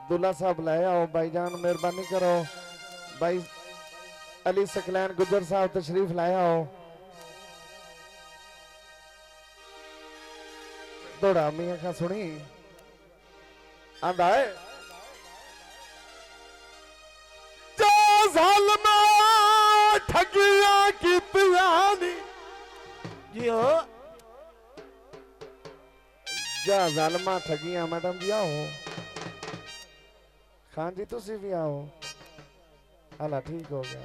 दूल्हा साहब ले आओ भाईजान, मेहरबानी करो। भाई अली सकलैन गुजर साहब तशरीफ लाए आओ। दौड़ा मियां का सुनी आंदा है जा ज़ालिमा ठगियां कीतियां नी जियो जा ज़ालिमा ठगियां। मैडम जी आओ, खान जी तुसी भी आओ। हाला ठीक हो गया।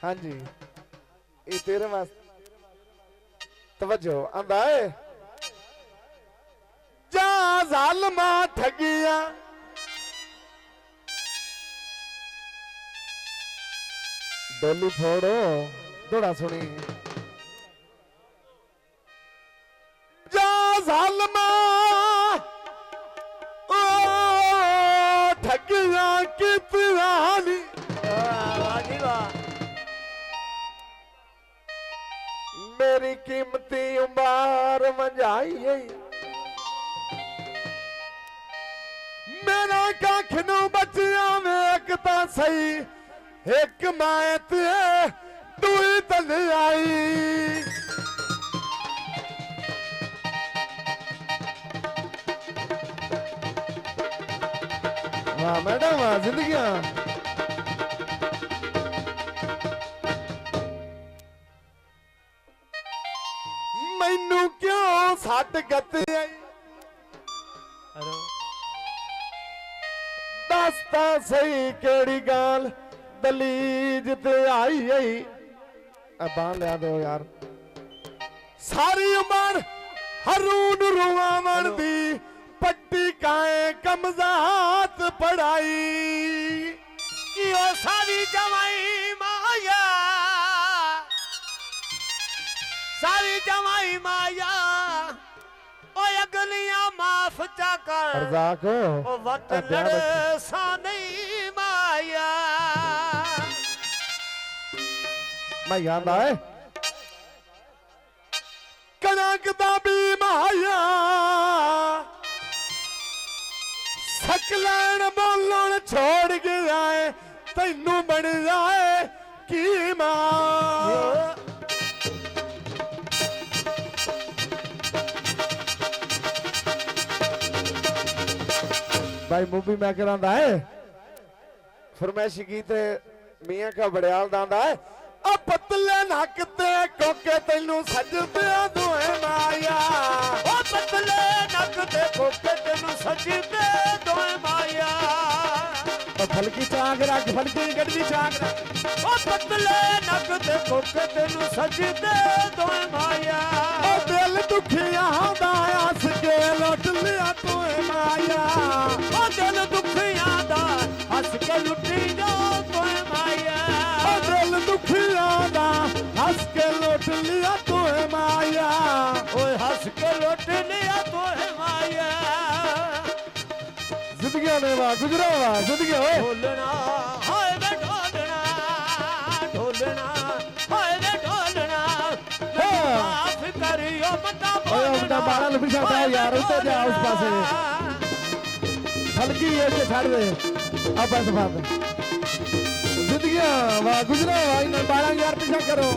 हाँ जी ये तेरे वास्ते तवज्जो आंदा है जा ज़ालिमा ठगियां डोली फोड़ो। दौड़ा सुनी जा ज़ालिमा ओ ठगियां कीतियां नी वाजी वाह मेरी कीमती उम्र वंजाई मेरा कख नू बचिया वेख तां सही एक मायत तू ही तल आई। वाह मैडम वाह जिंदगियां मैनू क्यों सट गत आई दसता सही केड़ी गाल दलीज ते आई बांध लिया दो यार। सारी उम्र हरूण रुआवण दी पट्टी काए कमजात पढ़ाई यो सारी जवाई माया सारी जवाई माया ओ अगलियां माफ चा कर रज़ाक ओ वत लड़ सा नहीं माया मैं याद आए कनक दा भी माया सकलैन बोलन छोड़ गया है तैनू बन जाए की मां। भाई मूवी मेकर आंदा है फरमाइशी गीत मियां का बड़ियाल दांदा है आ पतले नक ते कोके तैनू सजदे दोए माया ओ पतले नक ते कोके तैनू सजदे दोए माया ओ फलकी चाक रख फलकी गड्डी चाक रख ओ पतले नक ते कोके तैनू सजदे दोए माया ओ दिल दुखिया दा हस के लुट लिया तोए माया ओ दिल दुखिया दा हस के लुटी जा तोए माया ओ दिल दुखिया दा हस के लुट लिया तोए माया ओए हस के लुट लिया तोए माया जिंदगी ने वाह गुजरा वाह जिंदगी ओए ढोलना हाय वे ढोलना ढोलना हाय वे ढोलना माफ करियो मता ओए अपना बाड़ा लपी जाता है यार उसे जा उस पासे हल्की है के छाड़ दे अब बस बात जिंदगी वाह गुजरा वाह इन बाड़ा यार पीछा करो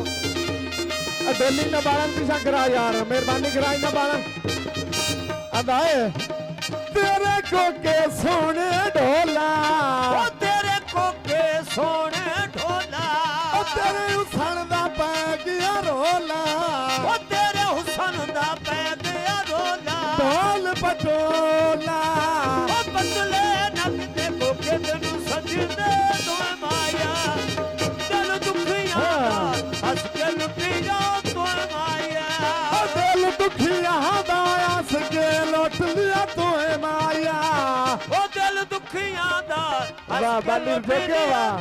दिल्ली ना बाड़ा पीछा करा यार मेहरबानी करा इन बाड़ा अदाए तेरे को के सोने ढोला ओ तेरे को के सोने ढोला ओ तेरे हुसन दा पै गया रोला ओ तेरे हुसन दा पै गया रोला ढोल पटोला ओ पतले नक ते कोके तैनू सजदे दोए माया दिल दुखिया हस के लुटी जा तोए माया ओ दिल दुखिया दा हस के लुट लिया तोए माया ओ दिल दुखिया दा वाह बाली देखे वाह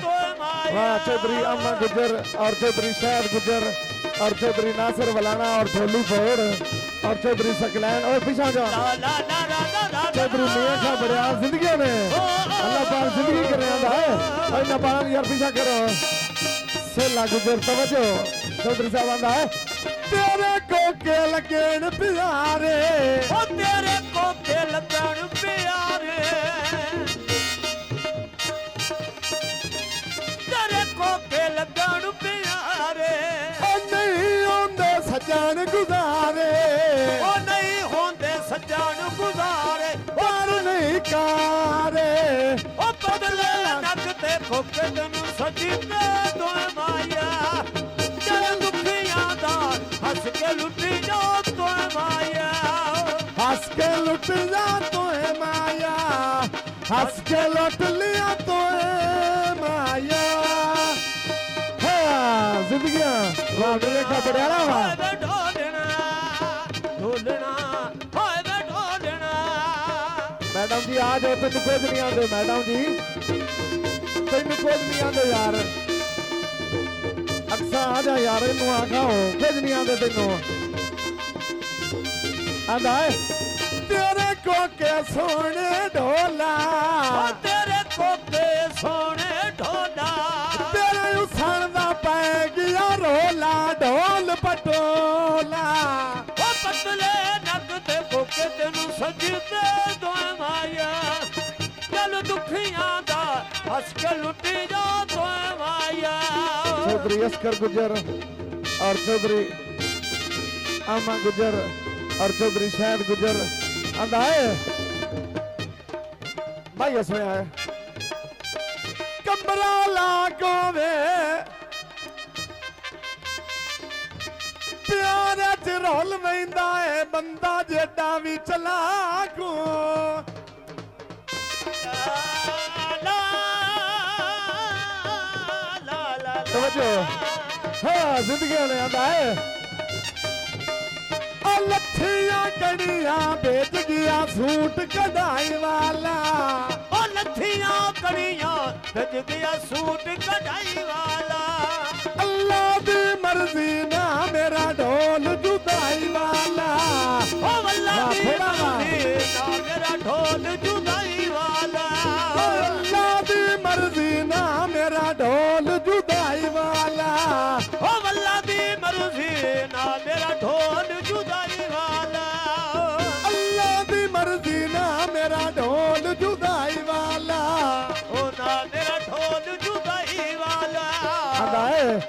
वाह चौधरी अम्मा गुजर और चौधरी शहर गुजर और चौधरी नासिर वलाना और ढोली फोड़ और चौधरी सकलैन और पीछा जा चौधरी मियां का बड़ियाल जिंदगी में अल्लाह पाक जिंदगी करने आंदा है और ना बाल यार पीछा करो ਸ਼ੇਲਾ ਗੁਜਰ ਤਵਜੋ ਚੌਧਰੀ ਸਾਹਿਬ ਆਂਦਾ ਹੈ ਤੇਰੇ ਕੋਕੇ ਲੱਗਣ ਪਿਆਰੇ ਉਹ ਤੇਰੇ ਕੋਕੇ ਲੱਗਣ ਪਿਆਰੇ ਤੇਰੇ ਕੋਕੇ ਲੱਗਣ ਪਿਆਰੇ ਉਹ ਨਹੀਂ ਹੁੰਦੇ ਸੱਜਣ ਗੁਜ਼ਾਰੇ ਉਹ ਨਹੀਂ ਹੁੰਦੇ ਸੱਜਣ ਗੁਜ਼ਾਰੇ ਪਰ ਨਹੀਂ ਕਾਰੇ ਉਹ ਬਦਲੇ ਨੱਕ ਤੇ ਕੋਕੇ ਤੈਨੂੰ ਸਜੀਦੇ ਦੋਏ ਮਾਇਆ ਤੇਰੇ ਦੁੱਖੀਆਂ ਦਾ ਹੱਸ ਕੇ ਲੁੱਟੀ ਜਾ ਦੋਏ ਮਾਇਆ ਹੱਸ ਕੇ ਲੁੱਟ ਜਾ ਤੋਏ ਮਾਇਆ ਹੱਸ ਕੇ ਲੁੱਟ ਲਿਆ ਤੋਏ ਮਾਇਆ ਹਾਂ ਜ਼ਿੰਦਗੀਆਂ ਵਾਹ ਮੇਰੇ ਖਬੜਿਆਲਾ ਵਾ ਹਾਏ ਵੇ ਢੋਲਣਾ ਢੋਲਣਾ ਹਾਏ ਵੇ ਢੋਲਣਾ ਮੈਡਮ ਜੀ ਆ ਜਾਓ ਤੈਨੂੰ ਕੁਝ ਨਹੀਂ ਆਉਂਦੇ ਮੈਡਮ ਜੀ ਤੈਨੂੰ ਕੁਝ ਨਹੀਂ ਆਉਂਦੇ ਯਾਰ ਅਕਸਾ ਆ ਜਾ ਯਾਰ ਇਹਨੂੰ ਆਖਾਓ ਕੁਝ ਨਹੀਂ ਆਉਂਦੇ ਤੈਨੂੰ ਆਂਦਾ ਹੈ ਤੇਰੇ ਕੋਕੇ ਸੋਹਣੇ ਢੋਲਾ ਉਹ ਤੇਰੇ ਕੋਕੇ ਸੋਹਣੇ ਢੋਲਾ ਤੇਰੇ ਉਸਣ ਦਾ ਪੈ ਗਿਆ ਰੋਲਾ ਢੋਲ ਪਟੋਲਾ ਉਹ ਪਤਲੇ ਨੱਕ ਤੇ ਕੋਕੇ ਤੈਨੂੰ ਸਜਦੇ ਦੋਏ ਮਾਇਆ ਚੱਲ ਦੁੱਖੀਆਂ ਦਾ ਹੱਸ ਕੇ ਲੁੱਟੀ ਜਾ ਦੋਏ ਮਾਇਆ चौधरी अस्कर गुजर और चौधरी आमा गुजर और चौधरी शायद गुजर आंदा है भाई इसमें आए कमरा लागो वे प्यारे च रोल वैंदा है बंदा जेड़ा भी चलाकू तवज्जो हाँ जिंदगी ने आंदा है लथियां कड़ियां बेच गया सूट कढ़ाई वाला ओ लथियां कड़ियां बेच गया सूट कढ़ाई वाला अल्लाह दी मर्जी ना मेरा ढोल जुदाई वाला ओ अल्लाह दी थोड़ा मर्जी ना मेरा ढोल जुदाई वाला ओ अल्लाह दी मर्जी ना मेरा ढोल जुदाई वाला ओ अल्लाह दी मर्जी ना मेरा ढोल जुदाई वाला अल्लाह दी मर्जी ना मेरा ढोल जुदाई वाला ओ ना मेरा ढोल जुदाई वाला आंदा है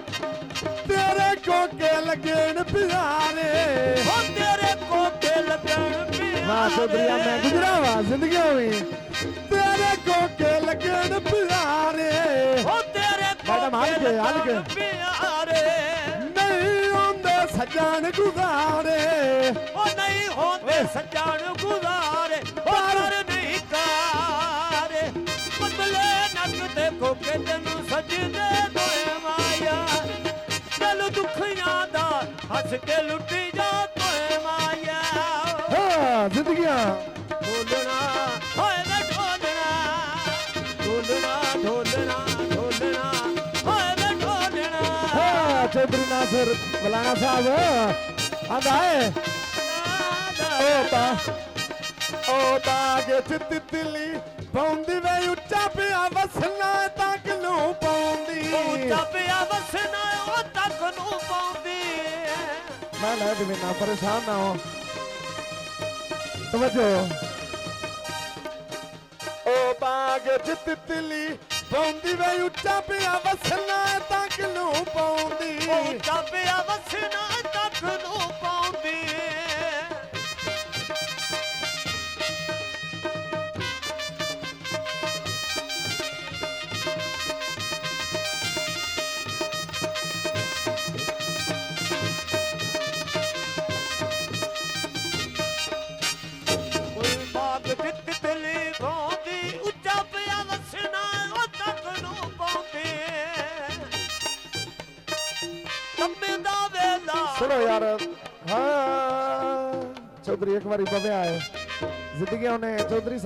तेरे कोके लगन प्यारे ओ तेरे कोके लगन प्यारे वाह चौधरी मैं गुजरा वाह जिंदगी में तेरे कोके लगन प्यारे ओ तेरे मैडम कोके हाल के लगन प्यारे नहीं होंदे सजन गुजारे ओ नहीं होंदे सज्जन गुजारे ओ कर नहीं कारे बदले नक ते कोके तैनू सजदे दोए माया चल दुखियां दा हंस के लुटी जा दोए माया हाँ जिंदगियां ढोलना हाय वे ढोलना ढोलना ढोलना ढोलना हाय वे ढोलना हाँ चौधरी नासिर मलाना साहब आंदा है ओ तागे तितली पौंदी वे उच्चा पिया वसना तक नू पौंदी ਉੱਚਾ ਪਿਆ ਵਸਣਾ ਉਹ ਤੱਕ ਨੂੰ ਪਾਉਂਦੀ मैं ना भी ना परेशान ना हो तवज्जो ओ बाग तितली पौंदी वे उच्चा पिया वसना तक नू पौंदी ਉੱਚਾ ਪਿਆ ਵਸਣਾ ਤੱਕ ਨੂੰ ਪਾਉਂਦੀ ਕੋਈ ਬਾਗ ਤਿਤਲੀ ਪਾਉਂਦੀ ਉੱਚਾ ਪਿਆ ਵਸਣਾ ਉਹ ਤੱਕ ਨੂੰ ਪਾਉਂਦੀ ਕੰਮੇ ਦਾ ਵੇਲਾ सुनो यार हाँ चौधरी एक बारी बवे आए जिंदगी ने चौधरी